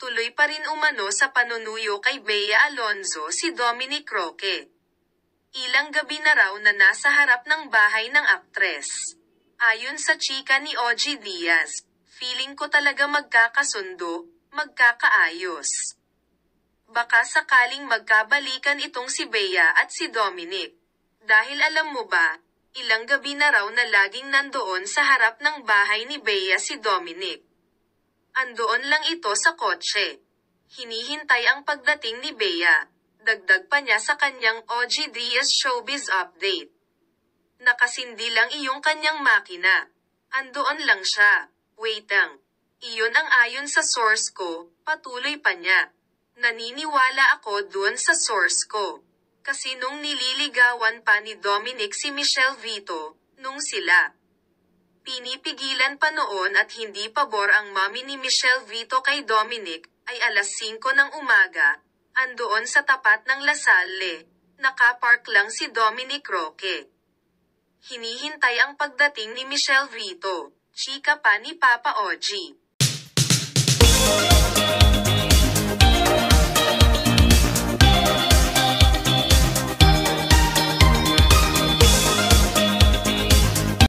tuloy pa rin umano sa panunuyo kay Bea Alonzo si Dominic Roque. Ilang gabi na raw na nasa harap ng bahay ng aktres. Ayon sa chika ni OG Diaz, feeling ko talaga magkakasundo, magkakaayos. Baka sakaling magkabalikan itong si Bea at si Dominic. Dahil alam mo ba, ilang gabi na raw na laging nandoon sa harap ng bahay ni Bea si Dominic. Andoon lang ito sa kotse. Hinihintay ang pagdating ni Bea. Dagdag pa niya sa kanyang OG Diaz Showbiz Update. Nakasindi lang iyong kanyang makina. Andoon lang siya. Wait lang. Iyon ang ayon sa source ko, patuloy pa niya. Naniniwala ako dun sa source ko. Kasi nung nililigawan pa ni Dominic si Michelle Vito, nung sila pinipigilan pa noon at hindi pabor ang mami ni Michelle Vito kay Dominic, ay alas 5 ng umaga, andoon sa tapat ng La Salle, nakapark lang si Dominic Roque. Hinihintay ang pagdating ni Michelle Vito, chika pa ni Papa OG.